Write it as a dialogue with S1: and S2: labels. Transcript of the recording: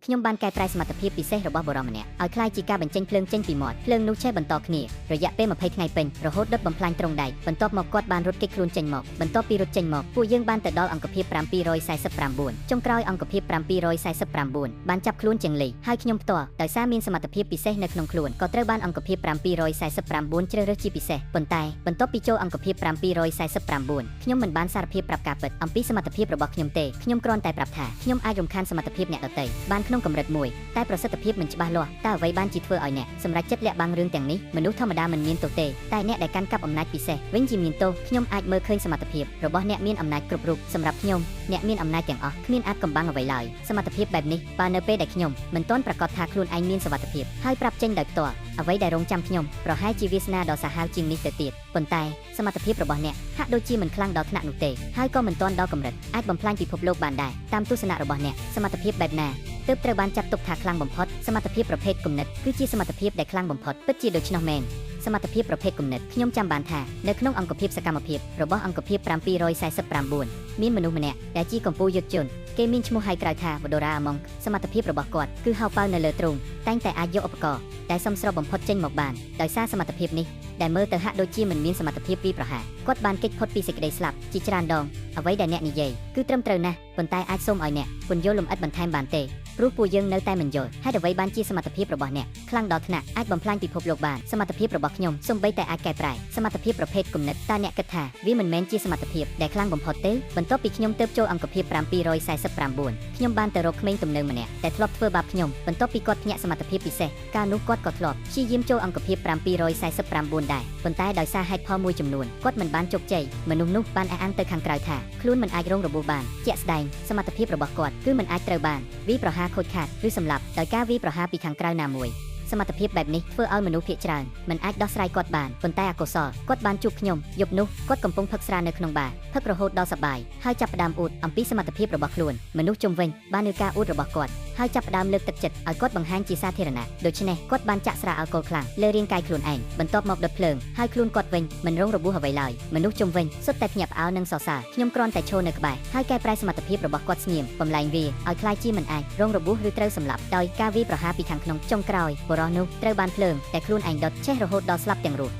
S1: ខ្ញុំបានកែប្រែសមត្ថភាពពិសេសរបស់បុរសម្នាក់ឲ្យคล้ายជាការបញ្ចេញភ្លើងចេញពីមាត់ភ្លើងនោះឆេះបន្តគ្នារយៈពេល20ថ្ងៃពេញរហូតដុតបំផ្លាញទ្រង់ដែកបន្ទាប់មកគាត់បានរត់គេចខ្លួនចេញមកបន្ទាប់ពីរត់ចេញមកពួកយើងបានទៅដល់អង្គភាព749ចុងក្រោយអង្គភាព749បានចាប់ខ្លួនជាងលីហើយខ្ញុំផ្ទាល់ដោយសារមានសមត្ថភាពពិសេសនៅក្នុងខ្លួនក៏ត្រូវបានអង្គភាព749ជ្រើសរើសជាពិសេសប៉ុន្តែបន្ទាប់ពីចូលអង្គភាព749ខ្ញុំមិនបានសារភាពប្រាប់ការពិតអំពីសមត្ថភាពរបស់ខ្ញុំទេខ្ញុំគ្រាន់តែប្រាប់ថាខ្ញុំអាចរំខានសមត្ថភាពអ្នកដទៃបានក្នុងកម្រិតមួយតែប្រសិទ្ធភាពមិនច្បាស់លាស់តើអ្វីបានជាធ្វើឲ្យអ្នកសម្រេចចិត្តលាក់បាំងរឿងទាំងនេះមនុស្សធម្មតាមិនមានទោសទេតែអ្នកដែលកាន់កាប់អំណាចពិសេសវិញជាមានទោសខ្ញុំអាចមើលឃើញសមត្ថភាពរបស់អ្នកមានអំណាចគ្រប់រូបសម្រាប់ខ្ញុំអ្នកមានអំណាចទាំងអស់គ្មានអាចកំបាំងអ្វីឡើយសមត្ថភាពបែបនេះបើនៅពេលដែលខ្ញុំមិនទាន់ប្រកាសថាខ្លួនឯងមានសុវត្ថិភាពហើយប្រាប់ចេញដោយផ្ទាល់អ្វីដែលរងចាំខ្ញុំប្រហែលជាវាសនាដ៏សាហាវជាងនេះទៅទៀតប៉ុន្តែសមត្ថភាពរបស់អ្នកហាក់ដូចជាមិនខ្លាំងដល់ថ្នាក់នោះទេហើយក៏មិនទាន់ដល់កម្រិតអាចបំផ្លាញពិភពលោកបានដែរតាមទស្សនៈរបស់អ្នកសមត្ថភាពបែបណាទើបត្រូវបានចាត់ទុកថាខ្លាំងបំផុតសមត្ថភាពប្រភេទគំនិតគឺជាសមត្ថភាពដែលខ្លាំងបំផុតពិតជាដូច្នោះមែនសមត្ថភាពប្រភេទគំនិតខ្ញុំចាំបានថានៅក្នុងអង្គភាពសកម្មភាពរបស់អង្គភាព749មានមនុស្សម្នាក់ដែលជាកម្ពុជាយុទ្ធជនគេមានឈ្មោះហៅក្រៅថាវដូរ៉ាអាម៉ុងសមត្ថភាពរបស់គាត់គឺហៅប៉ៅនៅលើទ្រូងតែងតែអាចយកឧបករណ៍ដែលសមស្របបំផុតចេញមកបានដោយសារសមត្ថភាពនេះដែលមើលទៅហាក់ដូចជាមិនមានសមត្ថភាពពីប្រហារគាត់បានគេចផុតពីសេចក្តីស្លាប់ជាច្រើនដងអ្វីដែលអ្នកនិយាយគឺត្រឹមត្រូវណាស់ប៉ុន្តែអាចសូមឲ្យអ្នកពន្យល់លម្អិតបន្ថែមបានទេព្រោះពួកយើងនៅតែមិនយល់ហេតុអ្វីបានជាសមត្ថភាពរបស់អ្នកខ្លាំងដល់ថ្នាក់អាចបំផ្លាញពិភពលោកបានសមត្ថភាពរបស់ខ្ញុំសូម្បីតែអាចកែប្រែសមត្ថភាពប្រភេទគំនិតតើអ្នកគិតថាវាមិនមែនជាសមត្ថភាពដែលខ្លាំងបំផុតទេបន្ទាប់ពីខ្ញុំទៅចូលអង្គភាព749ខ្ញុំបានទៅរកក្មេងទំនើងម្នាក់ដែលធ្លាប់ធ្វើបាបខ្ញុំបន្ទាប់ពីគាត់ភ្ញាក់សមត្ថភាពពិសេសកាលនោះគាត់ក៏ធ្លាប់ព្យាយាមចូលអង្គភាព749ដែរប៉ុន្តែដោយសារហេតុផលមួយចំនួនគាត់មិនបានជោគជ័យមនុស្សនោះបានអះអាងទៅខាងក្រៅថាខ្លួនមិនអាចរងរបួសបានជាក់ស្ដែងសមត្ថភាពរបស់គាត់គឺមិនអាចត្រូវបានវាប្រហារខូចខាតឬសម្លាប់ដោយការវាយប្រហារពីខាងក្រៅណាមួយសមត្ថភាពបែបនេះធ្វើឲ្យមនុស្សភាគច្រើនមិនអាចដោះស្រាយគាត់បានប៉ុន្តែអកុសលគាត់បានជួបខ្ញុំយប់នោះគាត់កំពុងផឹកស្រានៅក្នុងបារផឹករហូតដល់សប្បាយហើយចាប់ផ្ដើមអួតអំពីសមត្ថភាពរបស់ខ្លួនមនុស្សជុំវិញបានលើការអួតរបស់គាត់ហើយចាប់ផ្ដើមលើកទឹកចិត្តឲ្យគាត់បង្ហាញជាសាធារណៈដូច្នេះគាត់បានចាក់ស្រាអាល់កុលខ្លាំងលើរាងកាយខ្លួនឯងបន្ទាប់មកដុតភ្លើងហើយខ្លួនគាត់វិញមិនរងរបួសអ្វីឡើយមនុស្សជុំវិញសុទ្ធតែភ្ញាក់ផ្អើលនិងសរសើរខ្ញុំគ្រាន់តែឈរនៅក្បែរហើយកែប្រែសមត្ថភាពរបស់គាត់ស្ងៀមបំលែងវាឲ្យคล้ายជាមិនអាចរងរបួសឬត្រូវសម្លាប់ដោយការវាយប្រហារពីខាងក្នុងចុងក្រោយបុរសនោះត្រូវបានភ្លើងតែខ្លួនឯងដុតឆេះរហូតដល់ស្លាប់ទាំងរស់